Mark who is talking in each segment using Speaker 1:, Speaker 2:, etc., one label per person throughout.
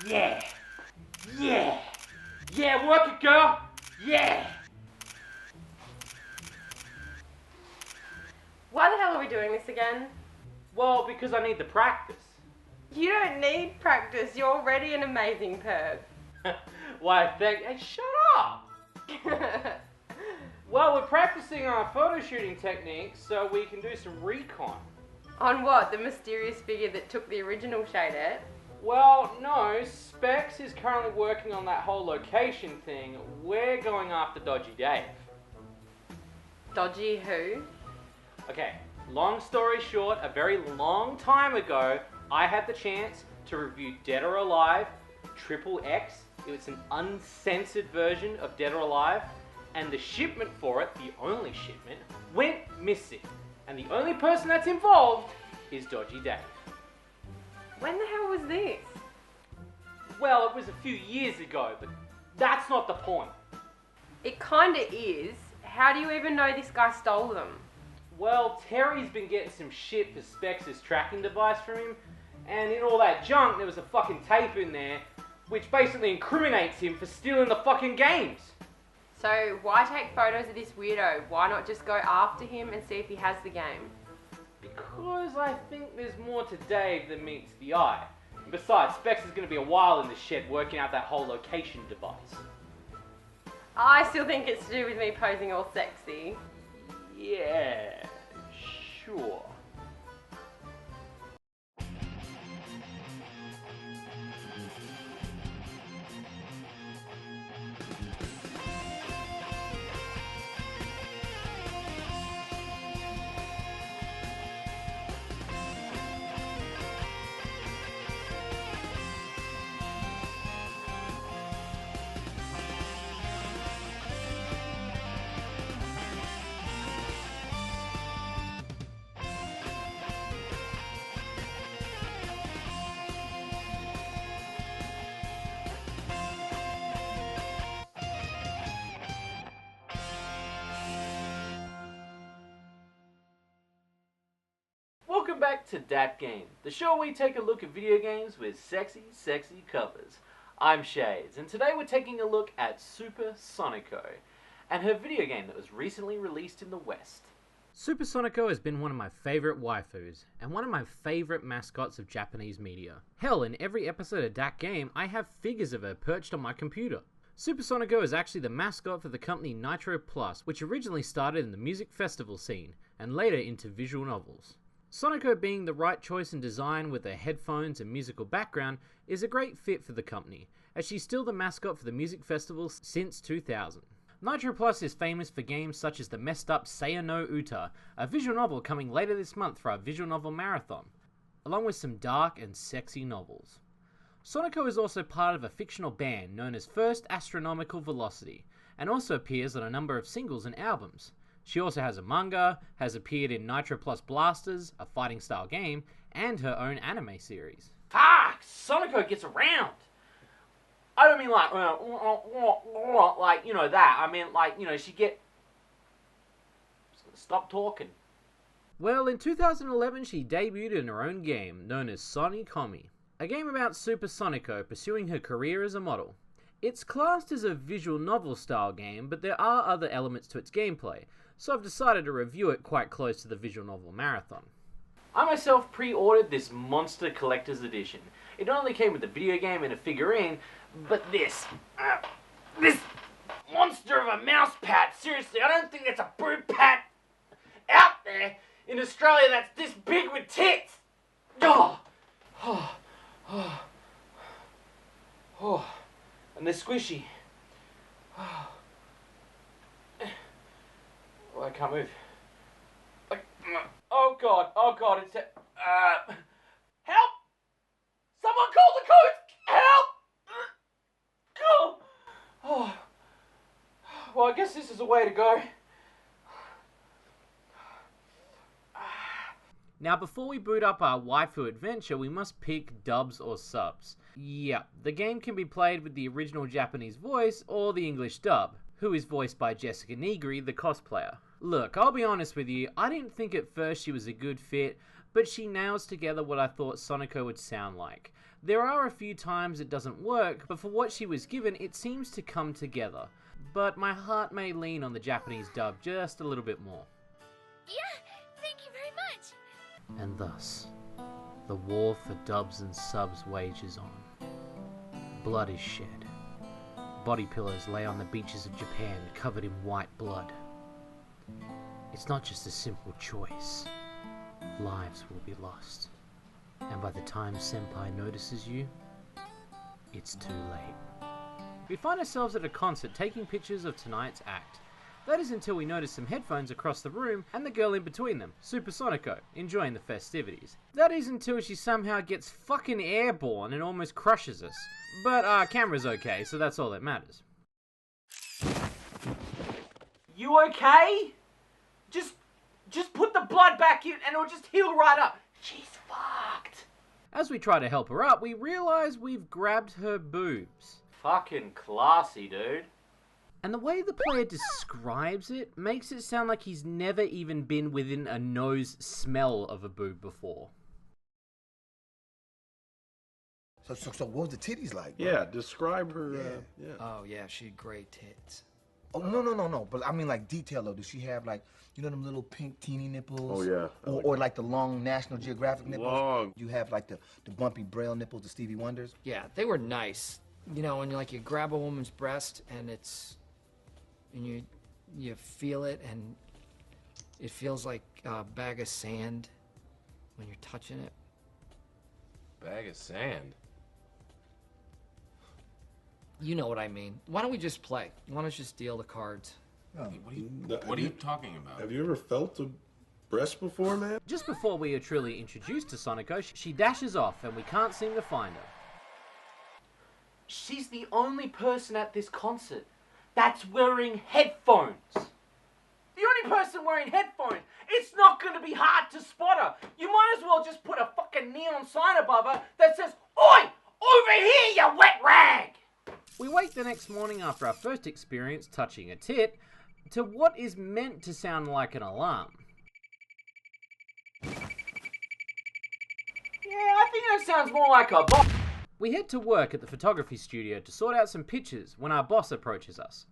Speaker 1: Yeah! Yeah! Yeah, work it, girl! Yeah!
Speaker 2: Why the hell are we doing this again?
Speaker 1: Well, because I need the practice.
Speaker 2: You don't need practice. You're already an amazing perv.
Speaker 1: Why, hey, shut up! Well, we're practicing our photo shooting techniques so we can do some recon.
Speaker 2: On what? The mysterious figure that took the original Shady?
Speaker 1: Well, no, Specs is currently working on that whole location thing. We're going after Dodgy Dave.
Speaker 2: Dodgy who?
Speaker 1: Okay, long story short, a very long time ago, I had the chance to review Dead or Alive Triple X. It was an uncensored version of Dead or Alive, and the shipment for it, the only shipment, went missing. And the only person that's involved is Dodgy Dave.
Speaker 2: When the hell was this?
Speaker 1: Well, it was a few years ago, but that's not the point.
Speaker 2: It kinda is. How do you even know this guy stole them?
Speaker 1: Well, Terry's been getting some shit for Specs' tracking device from him, and in all that junk, there was a fucking tape in there, which basically incriminates him for stealing the fucking games.
Speaker 2: So why take photos of this weirdo? Why not just go after him and see if he has the game?
Speaker 1: Because I think there's more to Dave than meets the eye. And besides, Specs is going to be a while in the shed working out that whole location device.
Speaker 2: I still think it's to do with me posing all sexy.
Speaker 1: Yeah, sure. Welcome back to Dat Game, the show where we take a look at video games with sexy, sexy covers. I'm Shades, and today we're taking a look at Super Sonico, and her video game that was recently released in the West. Super Sonico has been one of my favourite waifus, and one of my favourite mascots of Japanese media. Hell, in every episode of Dat Game, I have figures of her perched on my computer. Super Sonico is actually the mascot for the company Nitro Plus, which originally started in the music festival scene, and later into visual novels. Sonico being the right choice in design with her headphones and musical background is a great fit for the company, as she's still the mascot for the music festival since 2000. Nitro Plus is famous for games such as the messed up Seiya no Uta, a visual novel coming later this month for our visual novel marathon, along with some dark and sexy novels. Sonico is also part of a fictional band known as First Astronomical Velocity, and also appears on a number of singles and albums. She also has a manga, has appeared in Nitro Plus Blasters, a fighting style game, and her own anime series. Fuck! Sonico gets around! I don't mean like, you know that. I mean like, you know, she get... Stop talking. Well, in 2011 she debuted in her own game, known as Sonicomi, a game about Super Sonico pursuing her career as a model. It's classed as a visual novel style game, but there are other elements to its gameplay, so I've decided to review it quite close to the visual novel marathon. I myself pre-ordered this monster collector's edition. It not only came with a video game and a figurine, but this monster of a mouse pat. Seriously, I don't think there's a brute pat out there in Australia that's this big with tits. Oh, oh, oh, oh. And they're squishy. Oh. Oh, I can't move. Oh god, it's... help! Someone call the coast! Help! Oh. Well, I guess this is the way to go. Now, before we boot up our waifu adventure, we must pick dubs or subs. Yeah, the game can be played with the original Japanese voice or the English dub, who is voiced by Jessica Negri, the cosplayer. Look, I'll be honest with you, I didn't think at first she was a good fit, but she nails together what I thought Sonico would sound like. There are a few times it doesn't work, but for what she was given, it seems to come together. But my heart may lean on the Japanese dub just a little bit more.
Speaker 3: Yeah, thank you very much.
Speaker 1: And thus, the war for dubs and subs wages on. Blood is shed. Body pillows lay on the beaches of Japan covered in white blood. It's not just a simple choice. Lives will be lost. And by the time Senpai notices you, it's too late. We find ourselves at a concert taking pictures of tonight's act. That is until we notice some headphones across the room and the girl in between them, Super Sonico, enjoying the festivities. That is until she somehow gets fucking airborne and almost crushes us. But our camera's okay, so that's all that matters. You okay? Just put the blood back in and it'll just heal right up. She's fucked. As we try to help her up, we realise we've grabbed her boobs. Fucking classy, dude. And the way the player describes it makes it sound like he's never even been within a nose smell of a boob before.
Speaker 4: So what was the titties like, bro?
Speaker 5: Yeah, describe her,
Speaker 4: Yeah.
Speaker 6: Oh, yeah, she had great tits.
Speaker 4: Oh, no. But I mean, like, detail, though. Does she have, like, you know them little pink teeny nipples?
Speaker 5: Oh, yeah.
Speaker 4: Or like the long National Geographic nipples?
Speaker 5: Long.
Speaker 4: You have, like, the bumpy Braille nipples, the Stevie Wonders?
Speaker 6: Yeah, they were nice. You know, and you grab a woman's breast and you feel it and it feels like a bag of sand when you're touching it.
Speaker 7: Bag of sand?
Speaker 6: You know what I mean. Why don't we just play? Why don't you just deal the cards?
Speaker 7: What are you talking about?
Speaker 5: Have you ever felt a breast before, man?
Speaker 1: Just before we are truly introduced to Sonico, she dashes off and we can't seem to find her. She's the only person at this concert that's wearing headphones. The only person wearing headphones. It's not going to be hard to spot her. You might as well just put a fucking neon sign above her that says, "Oi! Over here, you wet rag!" We wake the next morning after our first experience touching a tit to what is meant to sound like an alarm. Yeah, I think that sounds more like a boss. We head to work at the photography studio to sort out some pictures when our boss approaches us.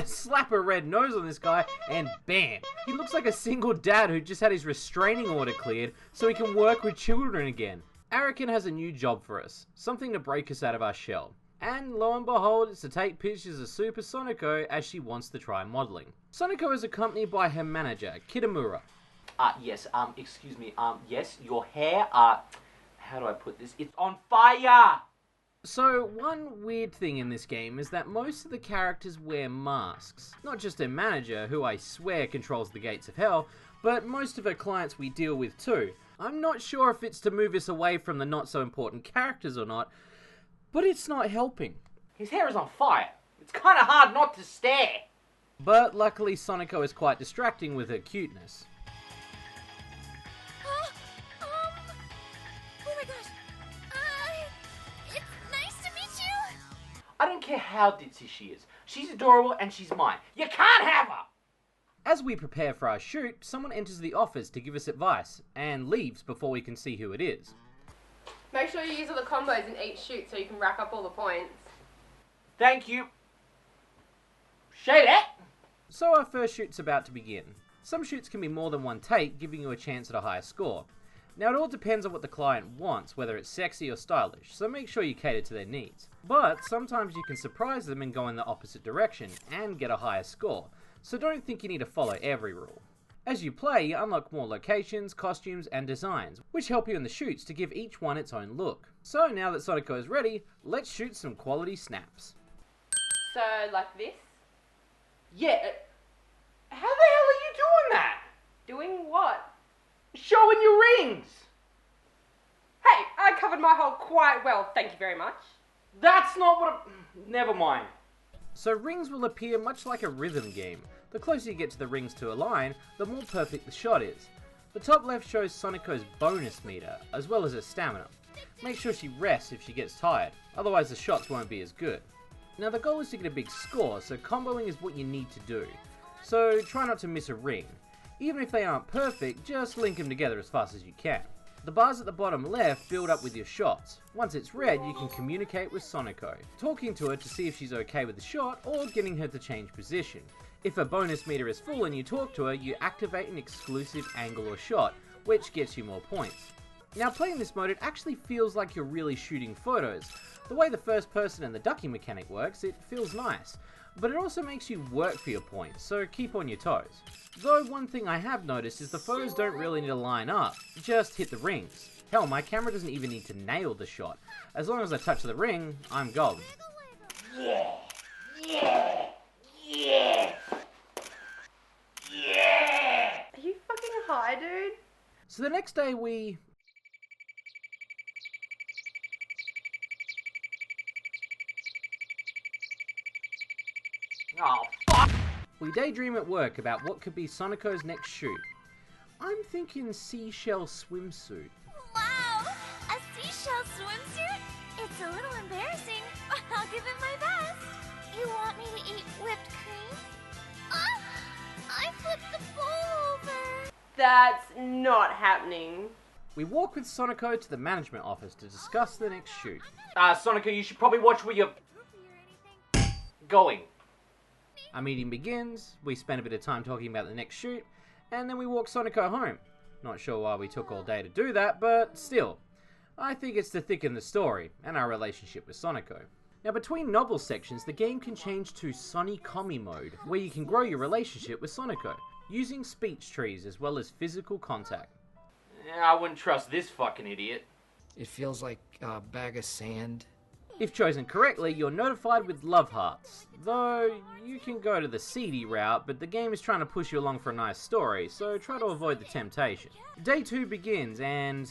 Speaker 1: Slap a red nose on this guy and bam! He looks like a single dad who just had his restraining order cleared so he can work with children again. Arakin has a new job for us, something to break us out of our shell. And lo and behold, it's to take pictures of Super Sonico as she wants to try modeling. Sonico is accompanied by her manager, Kitamura. Excuse me, yes, your hair, how do I put this? It's on fire! So, one weird thing in this game is that most of the characters wear masks. Not just her manager, who I swear controls the gates of hell, but most of her clients we deal with too. I'm not sure if it's to move us away from the not so important characters or not, but it's not helping. His hair is on fire. It's kind of hard not to stare. But luckily Sonico is quite distracting with her cuteness.
Speaker 3: Oh my gosh. It's nice to meet you.
Speaker 1: I don't care how ditzy she is. She's adorable and she's mine. You can't have her! As we prepare for our shoot, someone enters the office to give us advice and leaves before we can see who it is.
Speaker 2: Make sure you use all the combos in each shoot so you can rack up all the points.
Speaker 1: Thank you. Shady! So our first shoot's about to begin. Some shoots can be more than one take, giving you a chance at a higher score. Now it all depends on what the client wants, whether it's sexy or stylish, so make sure you cater to their needs. But sometimes you can surprise them and go in the opposite direction, and get a higher score, so don't think you need to follow every rule. As you play, you unlock more locations, costumes, and designs, which help you in the shoots to give each one its own look. So now that Sonico is ready, let's shoot some quality snaps.
Speaker 2: So, like this?
Speaker 1: Yeah, how the hell are you doing that?
Speaker 2: Doing what?
Speaker 1: Showing your rings!
Speaker 2: Hey, I covered my hole quite well, thank you very much.
Speaker 1: That's not what never mind. So rings will appear much like a rhythm game. The closer you get to the rings to align, the more perfect the shot is. The top left shows Sonico's bonus meter, as well as her stamina. Make sure she rests if she gets tired, otherwise the shots won't be as good. Now the goal is to get a big score, so comboing is what you need to do. so try not to miss a ring. Even if they aren't perfect, just link them together as fast as you can. The bars at the bottom left build up with your shots. Once it's red, you can communicate with Sonico, talking to her to see if she's okay with the shot or getting her to change position. If her bonus meter is full and you talk to her, you activate an exclusive angle or shot, which gets you more points. Now playing this mode, it actually feels like you're really shooting photos. The way the first person and the ducking mechanic works, it feels nice. But it also makes you work for your points, so keep on your toes. Though one thing I have noticed is the photos don't really need to line up, just hit the rings. Hell, my camera doesn't even need to nail the shot. As long as I touch the ring, I'm golden.
Speaker 3: Yeah! Yeah! Yeah! Yeah!
Speaker 2: Are you fucking high, dude?
Speaker 1: So the next day we... Oh, fuck! We daydream at work about what could be Sonico's next shoot. I'm thinking seashell swimsuit.
Speaker 3: Wow! A seashell swimsuit? It's a little embarrassing, but I'll give it my best. You want me to eat whipped cream? Ah! I flipped the bowl over!
Speaker 2: That's not happening.
Speaker 1: We walk with Sonico to the management office to discuss the next shoot. Sonico, you should probably watch where you're going. Our meeting begins, we spend a bit of time talking about the next shoot, and then we walk Sonico home. Not sure why we took all day to do that, but still. I think it's to thicken the story, and our relationship with Sonico. Now between novel sections, the game can change to Sonicomi mode, where you can grow your relationship with Sonico, using speech trees as well as physical contact. I wouldn't trust this fucking idiot.
Speaker 6: It feels like a bag of sand.
Speaker 1: If chosen correctly, you're notified with love hearts. Though, you can go to the seedy route, but the game is trying to push you along for a nice story, so try to avoid the temptation. Day 2 begins, and...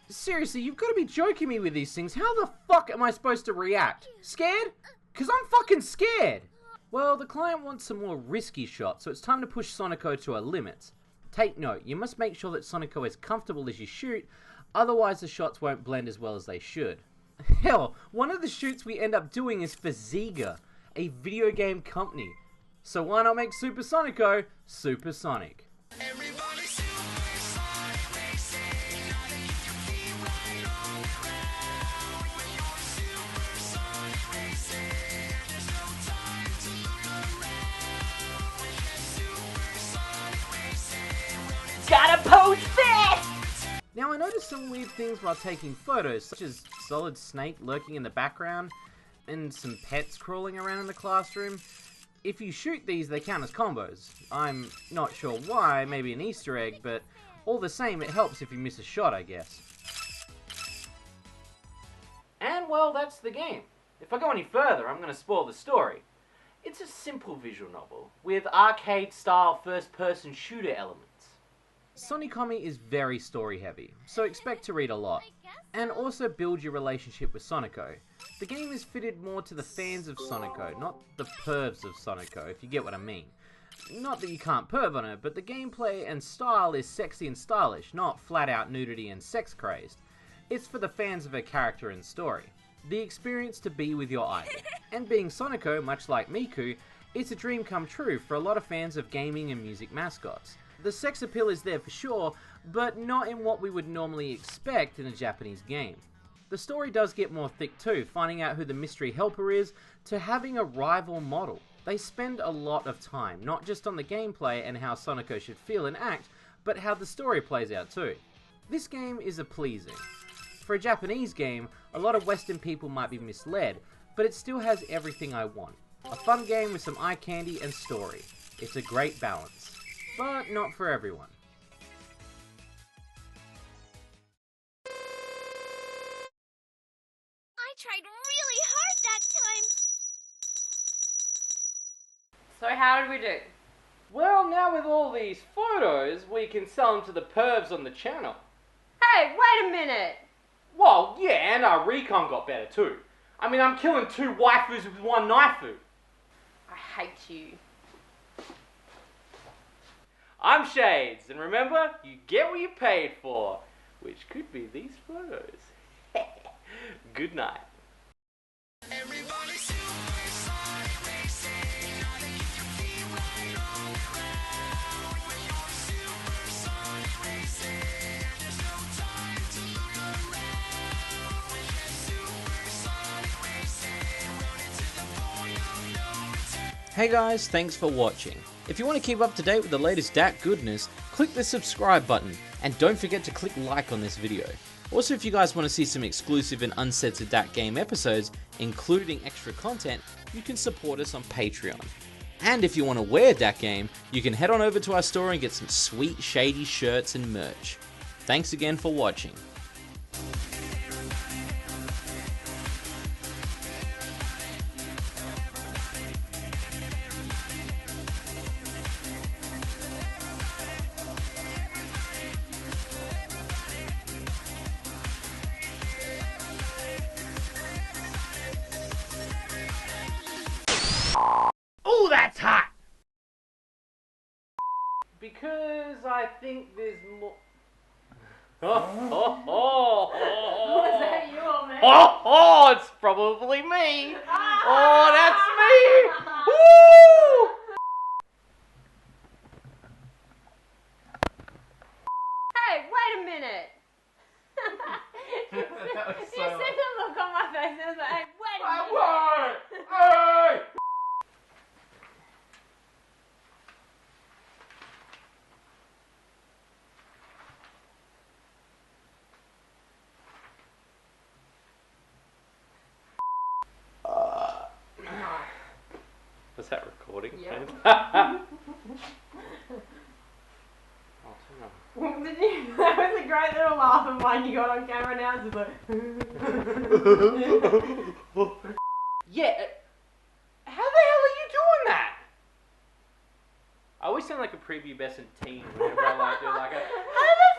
Speaker 1: Seriously, you've got to be joking me with these things. How the fuck am I supposed to react? Scared? 'Cause I'm fucking scared! Well, the client wants some more risky shots, so it's time to push Sonico to her limits. Take note, you must make sure that Sonico is comfortable as you shoot, otherwise the shots won't blend as well as they should. Hell, one of the shoots we end up doing is for Sega, a video game company. So why not make Super Sonico supersonic?
Speaker 2: Gotta post this!
Speaker 1: Now I noticed some weird things while taking photos, such as solid snake lurking in the background, and some pets crawling around in the classroom. If you shoot these, they count as combos. I'm not sure why, maybe an Easter egg, but all the same, it helps if you miss a shot, I guess. And well, that's the game. If I go any further, I'm going to spoil the story. It's a simple visual novel, with arcade-style first-person shooter elements. Sonicomi is very story-heavy, so expect to read a lot. And also build your relationship with Sonico. The game is fitted more to the fans of Sonico, not the pervs of Sonico, if you get what I mean. Not that you can't perv on her, but the gameplay and style is sexy and stylish, not flat-out nudity and sex-crazed. It's for the fans of her character and story. The experience to be with your idol. And being Sonico, much like Miku, it's a dream come true for a lot of fans of gaming and music mascots. The sex appeal is there for sure, but not in what we would normally expect in a Japanese game. The story does get more thick too, finding out who the mystery helper is, to having a rival model. They spend a lot of time, not just on the gameplay and how Sonico should feel and act, but how the story plays out too. This game is a pleasing. For a Japanese game, a lot of Western people might be misled, but it still has everything I want. A fun game with some eye candy and story. It's a great balance. But not for everyone.
Speaker 3: I tried really hard that time.
Speaker 2: So how did we do?
Speaker 1: Well, now with all these photos, we can sell them to the pervs on the channel.
Speaker 2: Hey, wait a minute!
Speaker 1: Well, yeah, and our recon got better too. I mean, I'm killing 2 waifus with 1 knifeu.
Speaker 2: I hate you.
Speaker 1: I'm Shades, and remember, you get what you paid for, which could be these photos. Good night. Everybody super sonic racing, gotta keep your feet right on Hey guys, thanks for watching. If you want to keep up to date with the latest DAT goodness, click the subscribe button and don't forget to click like on this video. Also, if you guys want to see some exclusive and uncensored DAT game episodes, including extra content, you can support us on Patreon. And if you want to wear DAT game, you can head on over to our store and get some sweet Shady shirts and merch. Thanks again for watching.
Speaker 8: Oh, that's hot!
Speaker 1: Because I think there's more. Was
Speaker 2: that you or me?
Speaker 1: It's probably me. Oh, that's me. Woo!
Speaker 2: Hey, wait a minute.
Speaker 1: That was
Speaker 2: You see the look on my face. I was like, hey, wait a minute.
Speaker 1: won! Hey! Was that recording?
Speaker 2: Yep.
Speaker 1: Oh, turn on.
Speaker 2: That was a great little laugh of mine you got on camera now. It's just like...
Speaker 1: Yeah. How the hell are you doing that? I always sound like a preview best in teen whenever I like do like a. How the